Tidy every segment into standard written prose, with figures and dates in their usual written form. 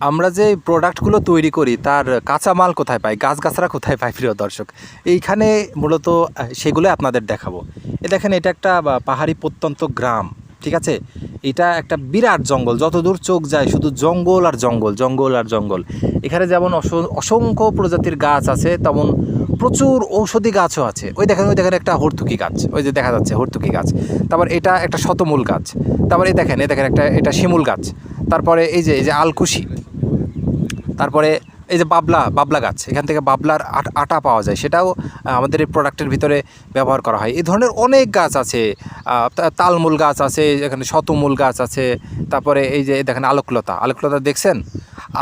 আমরা যে প্রোডাক্টগুলো তৈরি করি তার কাঁচামাল কোথায় পাই, গাছগাছরা কোথায় পাই প্রিয় দর্শক? এইখানে মূলত সেগুলো আপনাদের দেখাবো। দেখেন এটা একটা পাহাড়ি প্রত্যন্ত গ্রাম, ঠিক আছে? এটা একটা বিরাট জঙ্গল, যতদূর চোখ যায় শুধু জঙ্গল আর জঙ্গল, জঙ্গল আর জঙ্গল। এখানে যেমন অসংখ্য প্রজাতির গাছ আছে, তেমন প্রচুর ঔষধি গাছও আছে। ওই দেখেন একটা হর্তুকি গাছ, ওই যে দেখা যাচ্ছে হর্তুকি গাছ। তারপর এটা একটা শতমূল গাছ। তারপর এই দেখেন একটা এটা শিমুল গাছ। তারপরে এই যে আলকুশি। তারপরে এই যে বাবলা গাছ, এখান থেকে বাবলার আটা পাওয়া যায়, সেটাও আমাদের এই প্রোডাক্টের ভিতরে ব্যবহার করা হয়। এই ধরনের অনেক গাছ আছে, তালমূল গাছ আছে, এখানে শতমূল গাছ আছে। তারপরে এই যে দেখেন আলোকলতা দেখছেন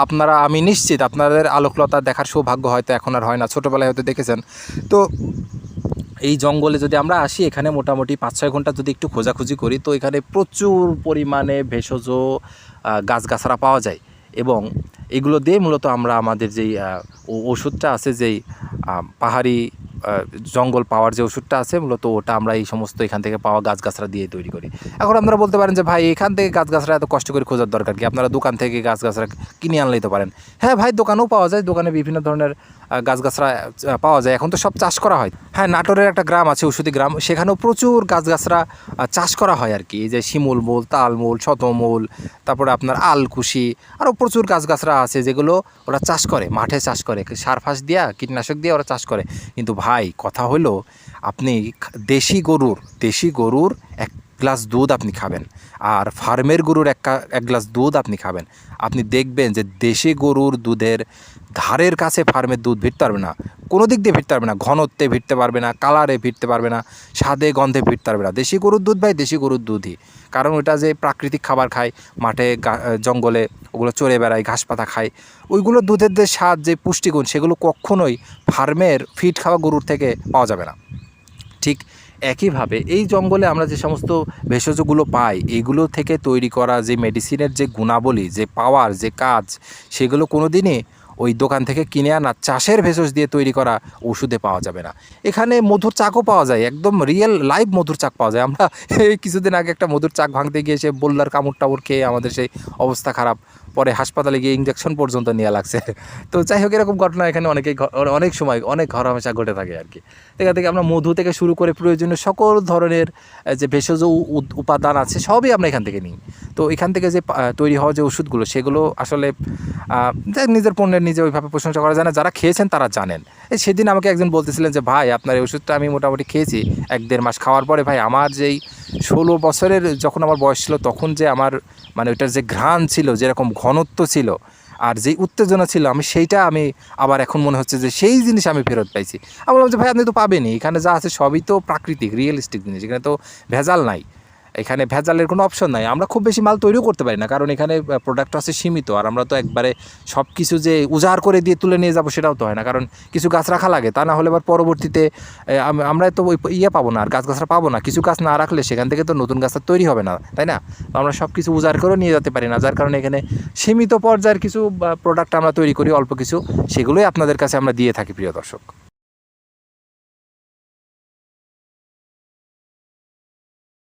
আপনারা? আমি নিশ্চিত আপনাদের আলোকলতা দেখার সৌভাগ্য হয়তো এখন আর হয় না, ছোটোবেলায় হয়তো দেখেছেন। তো এই জঙ্গলে যদি আমরা আসি, এখানে মোটামুটি 5-6 ঘন্টা যদি একটু খোঁজাখুঁজি করি, তো এখানে প্রচুর পরিমাণে ভেষজ গাছগাছরা পাওয়া যায়। এবং এগুলো দিয়ে মূলত আমরা আমাদের যেই ওষুধটা আছে, যেই পাহাড়ি জঙ্গল পাওয়ার যে ওষুধটা আছে, মূলত ওটা আমরা এই সমস্ত এখান থেকে পাওয়া গাছগাছরা দিয়ে তৈরি করি। এখন আপনারা বলতে পারেন যে ভাই, এখান থেকে গাছগাছরা এত কষ্ট করে খোঁজার দরকার কি? আপনারা দোকান থেকে গাছগাছরা কিনে আনলেই তো পারেন। হ্যাঁ ভাই, দোকানেও পাওয়া যায়, দোকানে বিভিন্ন ধরনের গাছগাছরা পাওয়া যায়। এখন তো সব চাষ করা হয়। হ্যাঁ, নাটোরের একটা গ্রাম আছে, ঔষধি গ্রাম, সেখানেও প্রচুর গাছগাছরা চাষ করা হয় আর কি। এই যে শিমুল মূল, তালমূল, শতমূল, তারপরে আপনার আলকুশি, আরও প্রচুর গাছগাছরা আছে যেগুলো ওরা চাষ করে, মাঠে চাষ করে, সার ফাঁস দিয়া, কীটনাশক দিয়ে ওরা চাষ করে। কিন্তু ভাই, কথা হলো, আপনি দেশি গরুর এক গ্লাস দুধ আপনি খাবেন, আর ফার্মের গরুর এক গ্লাস দুধ আপনি খাবেন, আপনি দেখবেন যে দেশি গরুর দুধের ধারের কাছে ফার্মের দুধ ভিড়তে পারবে না, কোনো দিক দিয়ে ভিড়তে পারবে না, ঘনত্বে ভিড়তে পারবে না, কালারে ভিড়তে পারবে না, স্বাদে গন্ধে ভিড়তে পারবে না। দেশি গরুর দুধ ভাই, দেশি গরুর দুধই। কারণ ওটা যে প্রাকৃতিক খাবার খায়, মাঠে জঙ্গলে ওগুলো চড়ে বেড়ায়, ঘাস পাতা খায়, ওইগুলো দুধের যে স্বাদ, যে পুষ্টিগুণ, সেগুলো কখনোই ফার্মের ফিড খাওয়া গরুর থেকে পাওয়া যাবে না। ঠিক একইভাবে এই জঙ্গলে আমরা যে সমস্ত ভেষজগুলো পাই, এইগুলো থেকে তৈরি করা যে মেডিসিনের যে গুণাবলী, যে পাওয়ার, যে কাজ, সেগুলো কোনো দিনই ওই দোকান থেকে কিনে আনা চাষের ভেষজ দিয়ে তৈরি করা ওষুধে পাওয়া যাবে না। এখানে মধুর চাকও পাওয়া যায়, একদম রিয়েল লাইভ মধুর চাক পাওয়া যায়। আমরা এই কিছুদিন আগে একটা মধুর চাক ভাঙতে গিয়ে সে বললার কামড় খেয়ে আমাদের সেই অবস্থা খারাপ, পরে হাসপাতালে গিয়ে ইঞ্জেকশন পর্যন্ত নেওয়া লাগছে। তো যাই হোক, এরকম ঘটনা এখানে অনেক সময় অনেক ঘরহামেশা ঘটে থাকে আর কি। এখান থেকে আমরা মধু থেকে শুরু করে প্রয়োজনীয় সকল ধরনের যে ভেষজ উপাদান আছে, সবই আমরা এখান থেকে নিই। তো এখান থেকে যে তৈরি হওয়া যে ওষুধগুলো, সেগুলো আসলে নিজের পণ্যের নিজে ওইভাবে প্রশংসা করা যায় না, যারা খেয়েছেন তারা জানেন। এই সেদিন আমাকে একজন বলতেছিলেন যে ভাই, আপনার এই ওষুধটা আমি মোটামুটি খেয়েছি 1-1.5 মাস খাওয়ার পরে ভাই, আমার যেই 16 বছরের যখন আমার বয়স ছিল, তখন যে আমার মানে ওইটার যে ঘ্রাণ ছিল, যেরকম ঘনত্ব ছিল, আর যেই উত্তেজনা ছিল, সেইটা আবার এখন মনে হচ্ছে যে সেই জিনিস আমি ফেরত পাইছি। আমি বললাম যে ভাই, আপনি তো পাবেনই, এখানে যা আছে সবই তো প্রাকৃতিক রিয়েলিস্টিক জিনিস, এখানে তো ভেজাল নাই, এখানে ভেজালের কোনো অপশন নাই। আমরা খুব বেশি মাল তৈরিও করতে পারি না, কারণ এখানে প্রোডাক্ট আছে সীমিত, আর আমরা তো একবারে সব কিছু যে উজাড় করে দিয়ে তুলে নিয়ে যাবো সেটাও তো হয় না, কারণ কিছু গাছ রাখা লাগে, তা না হলে আবার পরবর্তীতে আমরা তো ওই পাবো না, আর গাছগাছরা পাবো না। কিছু গাছ না রাখলে সেখান থেকে তো নতুন গাছ তৈরি হবে না, তাই না? আমরা সব কিছু উজাড় করেও নিয়ে যেতে পারি না, যার কারণে এখানে সীমিত পর্যায়ের কিছু প্রোডাক্ট আমরা তৈরি করি, অল্প কিছু, সেগুলোই আপনাদের কাছে আমরা দিয়ে থাকি প্রিয় দর্শক।